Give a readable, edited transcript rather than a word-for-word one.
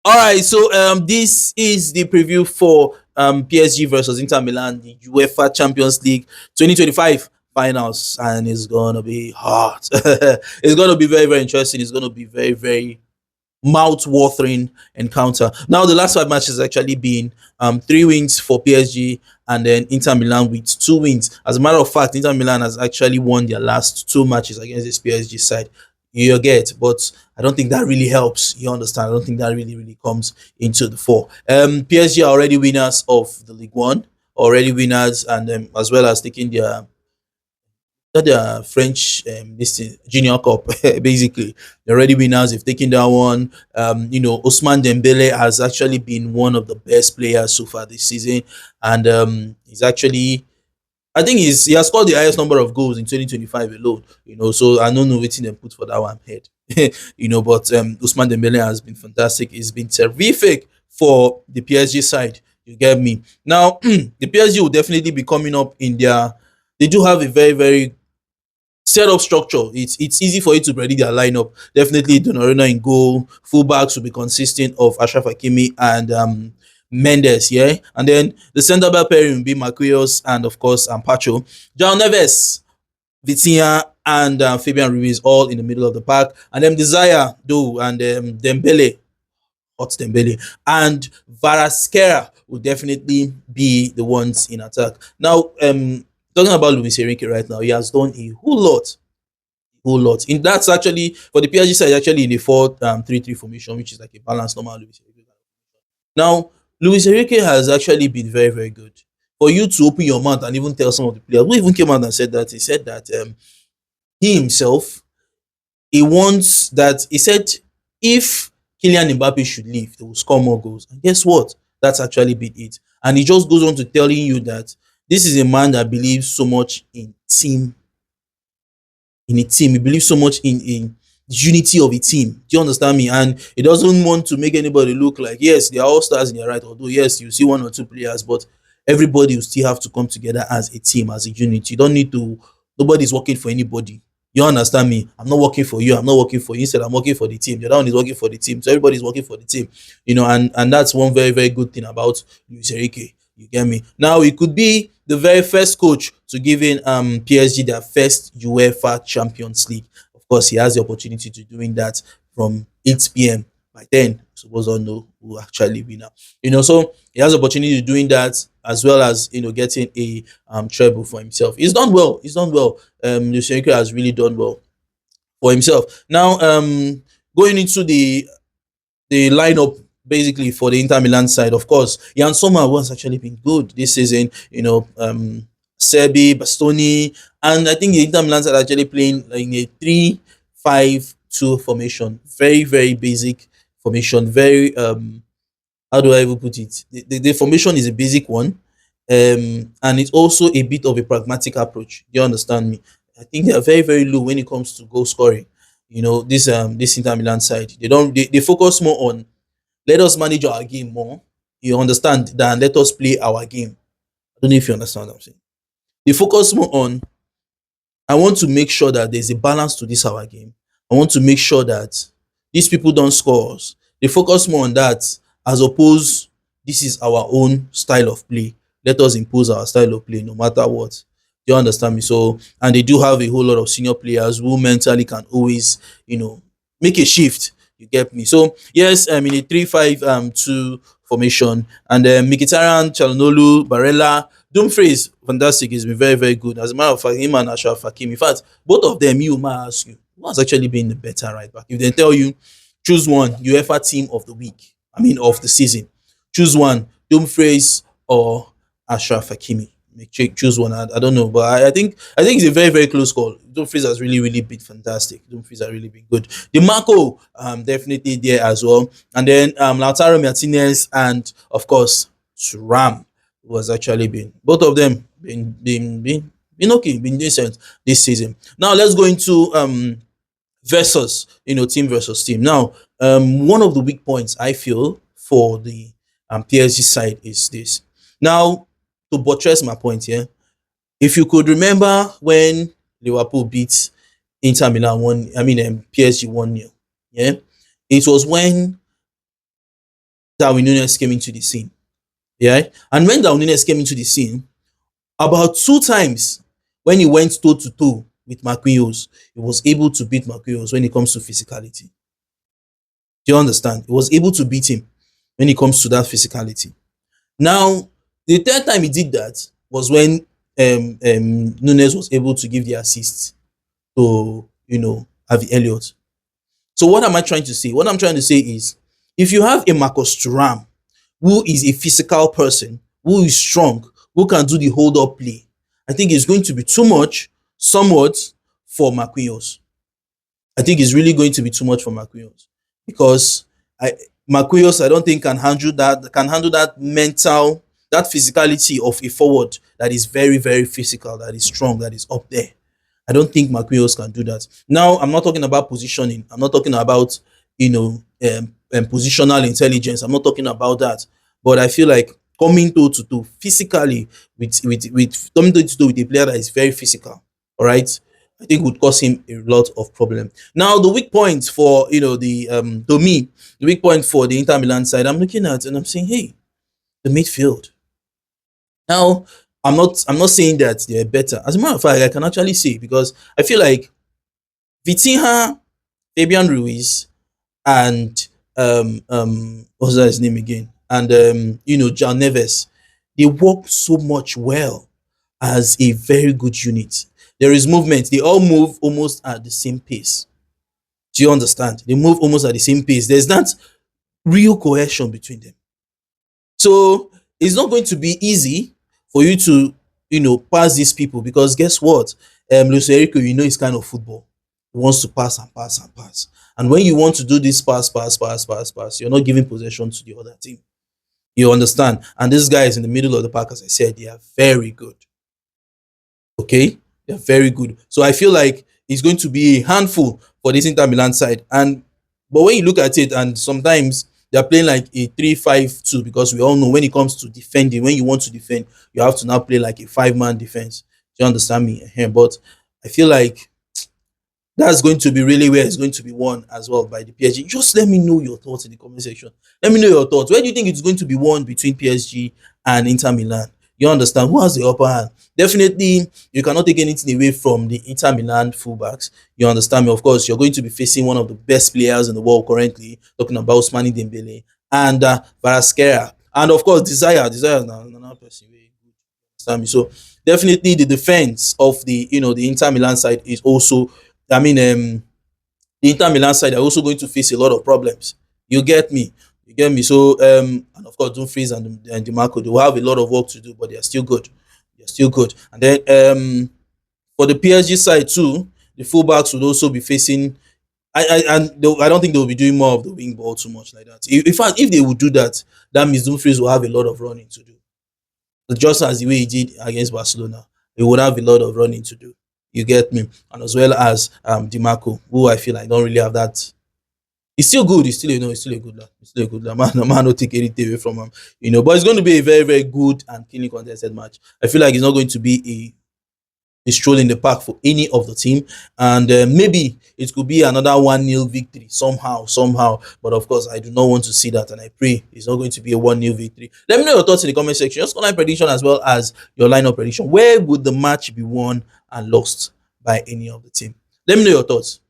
All right, so this is the preview for PSG versus Inter Milan, the UEFA Champions League 2025 finals, and it's gonna be hot. It's gonna be very very interesting. It's gonna be very very mouth-watering encounter. Now, the last five matches has actually been three wins for PSG and then Inter Milan with two wins. As a matter of fact, Inter Milan has actually won their last two matches against this PSG side. You get, but I don't think that really helps. You understand? I don't think that really comes into the fore. PSG are already winners of the League One, already winners, and as well as taking their not the French this thing, Junior Cup. Basically, they're already winners. They've taken that one. Osman Dembele has actually been one of the best players so far this season, and he's actually. I think he has scored the highest number of goals in 2025 alone. So I don't know what they put for that one head. But Usman Dembele has been fantastic. He's been terrific for the PSG side. You get me. Now, the PSG will definitely be coming up in their. They do have a very very setup structure. It's easy for you to predict their lineup. Definitely Donnarumma in goal. Fullbacks will be consistent of Ashraf Hakimi and Mendes, yeah. And then the centre back pairing will be Marquinhos and of course Pacho. João Neves, Vitinha, and Fabian Ruiz all in the middle of the pack. And then Desire, Do, and Dembele, Hot Dembele, and Varasquera will definitely be the ones in attack. Now, talking about Luis Enrique right now, he has done a whole lot. In that's actually for the PSG side, actually in the 4-3-3 formation, which is like a balanced normal Luis Enrique. Now, Luis Enrique has actually been very, very good. For you to open your mouth and even tell some of the players who even came out and said that, he said that he himself, he said if Kylian Mbappe should leave, they will score more goals. And guess what? That's actually been it. And he just goes on to telling you that this is a man that believes so much in a team. He believes so much in unity of a team. Do you understand me? And he doesn't want to make anybody look like, yes, they are all stars in their right, although yes, you see one or two players, but everybody will still have to come together as a team, as a unit. You don't need to, nobody's working for anybody. You understand me? I'm not working for you. I'm not working for you. Instead, I'm working for the team. The other one is working for the team. So everybody's working for the team. And that's one very, very good thing about Luis Enrique. You get me? Now it could be the very first coach to give in PSG their first UEFA Champions League. Of course, he has the opportunity to doing that from 8 p.m. By then, suppose all know who actually win now. So he has the opportunity to doing that as well as getting a treble for himself. He's done well. He's done well. Luis Enrique has really done well for himself. Now, going into the lineup basically for the Inter Milan side, of course, Jan Sommer has actually been good this season. Serbi, Bastoni, and I think the Inter Milan side are actually playing like in a 3-5-2 formation. Very, very basic formation. Very how do I even put it? The formation is a basic one, and it's also a bit of a pragmatic approach. Do you understand me? I think they are very, very low when it comes to goal scoring. This Inter Milan side, they focus more on let us manage our game more. You understand? Than let us play our game. I don't know if you understand what I'm saying. They focus more on I want to make sure that there's a balance to this our game. I want to make sure that these people don't score us. They focus more on that as opposed this is our own style of play. Let us impose our style of play no matter what. Do you understand me? So, and they do have a whole lot of senior players who mentally can always, make a shift. You get me? So, yes, I'm in a 3-5-2 formation, and Mkhitaryan, Çalhanoğlu, Barella, Dumfries, fantastic. He's been very, very good. As a matter of fact, him and Ashraf Hakimi. In fact, both of them, you might ask you, who has actually been the better right back? If they tell you, choose one UEFA team of the week, I mean of the season, choose one, Dumfries or Ashraf Hakimi. Choose one. I don't know, but I think it's a very very close call. Dumfries has really been fantastic. Dumfries has really been good. The Marco definitely there as well, and then Lautaro Martinez and of course Thuram who has actually been both of them been okay, been decent this season. Now let's go into versus team versus team. Now one of the weak points I feel for the PSG side is this. Now to buttress my point here, if you could remember when Liverpool beat Inter Milan PSG 1-0, yeah, it was when Darwin Nunes came into the scene. Yeah. And when Darwin Nunes came into the scene, about two times when he went toe to toe with Marquinhos, he was able to beat Marquinhos when it comes to physicality. Do you understand? He was able to beat him when it comes to that physicality. Now, the third time he did that was when Nunes was able to give the assist to, Harvey Elliott. So what am I trying to say? What I'm trying to say is, if you have a Marcus Thuram who is a physical person, who is strong, who can do the hold up play, I think it's going to be too much, somewhat, for Marquinhos. I think it's really going to be too much for Marquinhos because I Marquinhos I don't think can handle that mental, that physicality of a forward that is very, very physical, that is strong, that is up there. I don't think Marquinhos can do that. Now, I'm not talking about positioning. I'm not talking about positional intelligence. I'm not talking about that. But I feel like coming toe to toe physically with coming toe to toe with a player that is very physical. All right, I think would cause him a lot of problem. Now, the weak point for the to me, the weak point for the Inter Milan side, I'm looking at and I'm saying, hey, the midfield. Now, I'm not saying that they're better. As a matter of fact, I can actually say because I feel like Vitinha, Fabian Ruiz, and what's that his name again? And John Neves, they work so much well as a very good unit. There is movement. They all move almost at the same pace. Do you understand? They move almost at the same pace. There's not real cohesion between them. So it's not going to be easy for you to, pass these people because guess what? Luis Enrique, is kind of football. He wants to pass and pass and pass. And when you want to do this pass, pass, pass, pass, pass, you're not giving possession to the other team. You understand? And these guys in the middle of the park, as I said, they are very good. Okay, they're very good. So I feel like it's going to be a handful for this Inter Milan side. And but when you look at it, and sometimes they're playing like a 3-5-2 because we all know when it comes to defending, when you want to defend, you have to now play like a five-man defense. Do you understand me? But I feel like that's going to be really where it's going to be won as well by the PSG. Just let me know your thoughts in the comment section. Let me know your thoughts. Where do you think it's going to be won between PSG and Inter Milan? You understand who has the upper hand? Definitely, you cannot take anything away from the Inter Milan fullbacks. You understand me? Of course, you're going to be facing one of the best players in the world currently, talking about Ousmane Dembele and Varasquera. And of course, Desire is another person. Very good. Understand me? So definitely the defense of the Inter Milan side is also, I mean, the Inter Milan side are also going to face a lot of problems. You get me? You get me? So, and of course, Dumfries and DiMarco, they will have a lot of work to do, but they are still good. They are still good. And then for the PSG side too, the fullbacks would also be facing. I don't think they will be doing more of the wing ball too much like that. In fact, if they would do that, that means Dumfries will have a lot of running to do. Just as the way he did against Barcelona, he would have a lot of running to do. You get me? And as well as DiMarco, who I feel like don't really have that. He's still good. He's still a good lad. He's still a good lad. Man, don't take anything away from him. But it's going to be a very, very good and cleanly contested match. I feel like it's not going to be a stroll in the park for any of the team. And maybe it could be another 1-0 victory somehow. But of course, I do not want to see that. And I pray it's not going to be a 1-0 victory. Let me know your thoughts in the comment section. Your scoreline prediction as well as your lineup prediction. Where would the match be won and lost by any of the team? Let me know your thoughts.